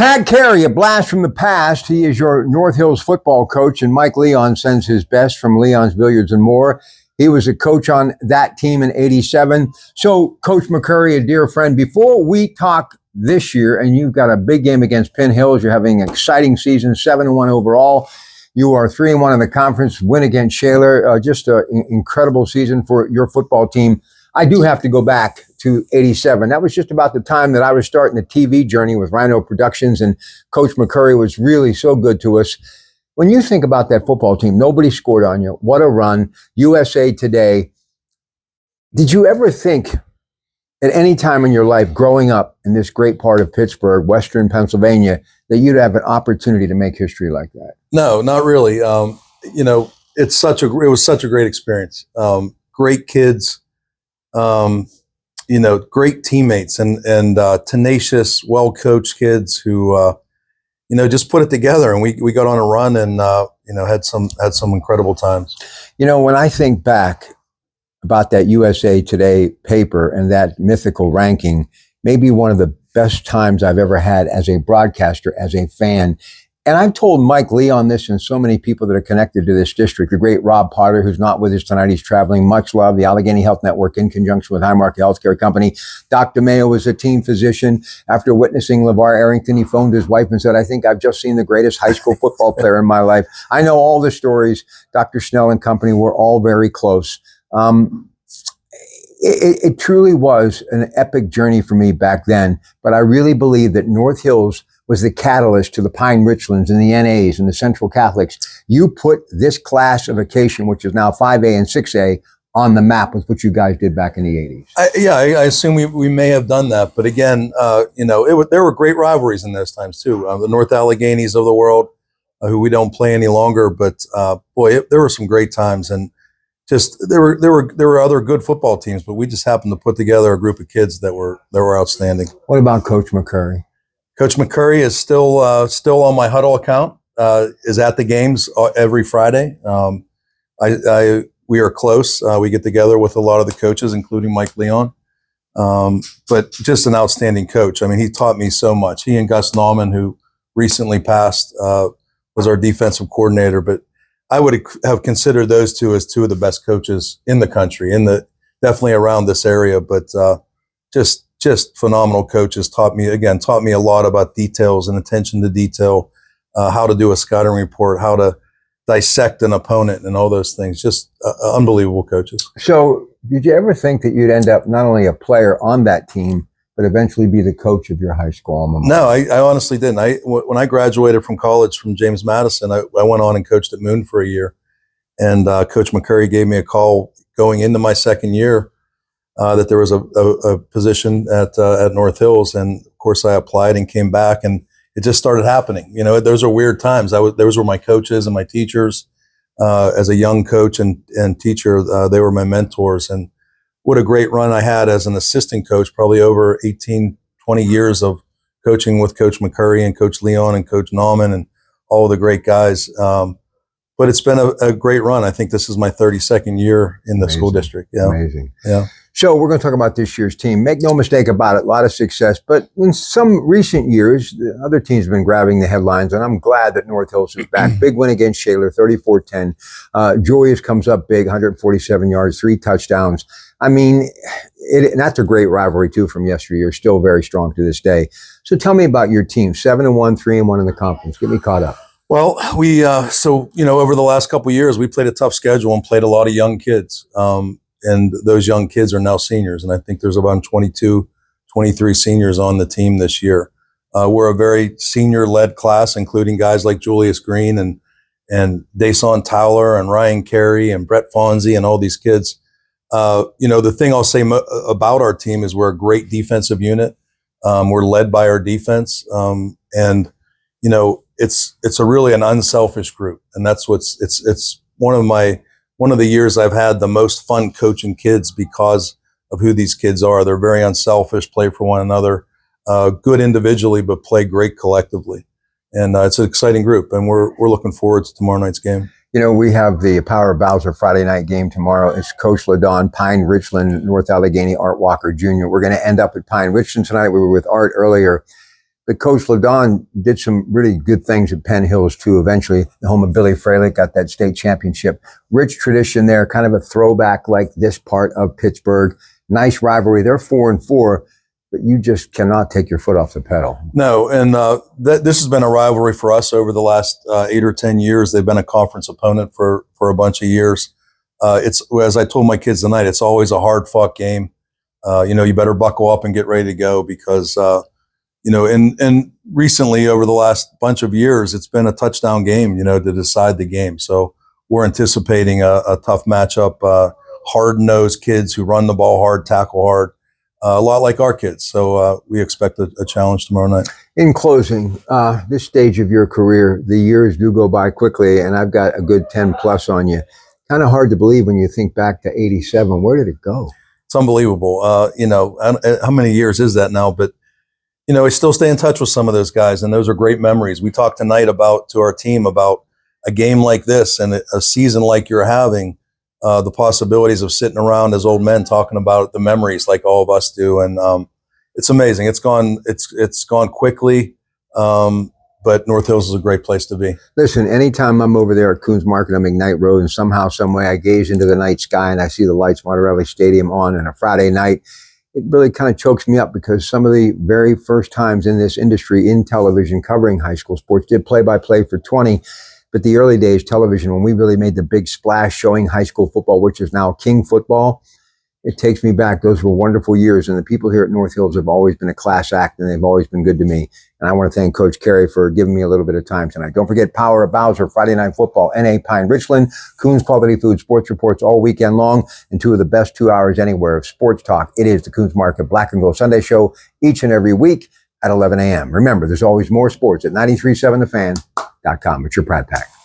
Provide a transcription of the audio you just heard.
Pat Carey, a blast from the past. He is your North Hills football coach, and Mike Leon sends his best from Leon's Billiards and More. He was a coach on that team in '87. So, Coach McCurry, a dear friend, before we talk this year, and you've got a big game against Penn Hills, you're having an exciting season, 7-1 overall. You are 3-1 in the conference, win against Shaler. Just an incredible season for your football team. I do have to go back to '87. That was just about the time that I was starting the TV journey with Rhino Productions, and Coach McCurry was really so good to us. When you think about that football team, nobody scored on you. What a run. USA Today. Did you ever think at any time in your life growing up in this great part of Pittsburgh, Western Pennsylvania, that you'd have an opportunity to make history like that? No, not really. It was such a great experience. Great kids, great teammates and tenacious, well-coached kids who, just put it together, and we got on a run and, had some incredible times. When I think back about that USA Today paper and that mythical ranking, maybe one of the best times I've ever had as a broadcaster, as a fan. And I've told Mike Leon this and so many people that are connected to this district. The great Rob Potter, who's not with us tonight, he's traveling. Much love, the Allegheny Health Network in conjunction with Highmark Healthcare Company. Dr. Mayo was a team physician. After witnessing LeVar Arrington, he phoned his wife and said, "I think I've just seen the greatest high school football player in my life." I know all the stories. Dr. Schnell and company were all very close. It truly was an epic journey for me back then, but I really believe that North Hills was the catalyst to the Pine Richlands and the NAs and the Central Catholics. You put this classification, which is now 5A and 6A, on the map with what you guys did back in the '80s. I assume we may have done that, but again, there were great rivalries in those times too. The North Alleghenies of the world, who we don't play any longer, but there were some great times, and just there were other good football teams, but we just happened to put together a group of kids that were outstanding. What about Coach McCurry? Coach McCurry is still on my Huddle account. Is at the games every Friday. We are close. We get together with a lot of the coaches, including Mike Leon. But just an outstanding coach. I mean, he taught me so much. He and Gus Nauman, who recently passed, was our defensive coordinator. But I would have considered those two as two of the best coaches in the country, definitely around this area. But just phenomenal coaches. Taught me a lot about details and attention to detail, how to do a scouting report, how to dissect an opponent, and all those things. Just unbelievable coaches. So did you ever think that you'd end up not only a player on that team, but eventually be the coach of your high school alma mater? No, I honestly didn't. When I graduated from college from James Madison, I went on and coached at Moon for a year. And Coach McCurry gave me a call going into my second year, that there was a position at North Hills, and of course I applied and came back, and it just started happening. Those are weird times. Those were my coaches and my teachers. As a young coach and teacher, they were my mentors, and what a great run I had as an assistant coach, probably over 18, 20 years of coaching with Coach McCurry and Coach Leon and Coach Nauman and all the great guys. But it's been a great run. I think this is my 32nd year in the school district. Yeah. Amazing. Yeah. So we're going to talk about this year's team. Make no mistake about it, a lot of success. But in some recent years, the other teams have been grabbing the headlines, and I'm glad that North Hills is back. Big win against Shaler, 34-10. Julius comes up big, 147 yards, 3 touchdowns. I mean, and that's a great rivalry, too, from yesteryear. Still very strong to this day. So tell me about your team. 7-1, 3-1 in the conference. Get me caught up. Well, we over the last couple of years, we played a tough schedule and played a lot of young kids. And those young kids are now seniors. And I think there's about 22, 23 seniors on the team this year. We're a very senior-led class, including guys like Julius Green and Dason Towler and Ryan Carey and Brett Fonzie and all these kids. The thing I'll say about our team is we're a great defensive unit. We're led by our defense. It's really an unselfish group. And that's it's one of the years I've had the most fun coaching kids because of who these kids are. They're very unselfish, play for one another, good individually, but play great collectively. And it's an exciting group, and we're looking forward to tomorrow night's game. We have the Power of Bowser Friday night game tomorrow. It's Coach LaDon, Pine Richland, North Allegheny, Art Walker Jr. We're going to end up at Pine Richland tonight. We were with Art earlier. But Coach LaDon did some really good things at Penn Hills too. Eventually, the home of Billy Fralick got that state championship. Rich tradition there, kind of a throwback like this part of Pittsburgh. Nice rivalry. They're 4-4, but you just cannot take your foot off the pedal. No, and this has been a rivalry for us over the last 8 or 10 years. They've been a conference opponent for a bunch of years. It's, as I told my kids tonight, it's always a hard-fought game. You better buckle up and get ready to go because and recently over the last bunch of years, it's been a touchdown game, to decide the game. So we're anticipating a tough matchup, hard-nosed kids who run the ball hard, tackle hard, a lot like our kids. So we expect a challenge tomorrow night. In closing, this stage of your career, the years do go by quickly, and I've got a good 10 plus on you. Kind of hard to believe when you think back to 87. Where did it go? It's unbelievable. How many years is that now? But I still stay in touch with some of those guys, and those are great memories. We talked tonight to our team about a game like this and a season like you're having, the possibilities of sitting around as old men talking about the memories like all of us do. And it's amazing. It's gone quickly, but North Hills is a great place to be. Listen, anytime I'm over there at Coons Market on McKnight Road and somehow, some way I gaze into the night sky and I see the lights Martorelli Stadium on a Friday night, it really kind of chokes me up because some of the very first times in this industry in television covering high school sports, did play-by-play for 20, but the early days television, when we really made the big splash showing high school football, which is now King football, it takes me back. Those were wonderful years, and the people here at North Hills have always been a class act, and they've always been good to me. And I want to thank Coach Carey for giving me a little bit of time tonight. Don't forget Power of Bowser, Friday Night Football, NA Pine Richland, Coons Quality Food Sports Reports all weekend long, and 2 of the best 2 hours anywhere of sports talk. It is the Coons Market Black and Gold Sunday Show each and every week at 11 a.m. Remember, there's always more sports at 93.7thefan.com. It's your Pratt Pack.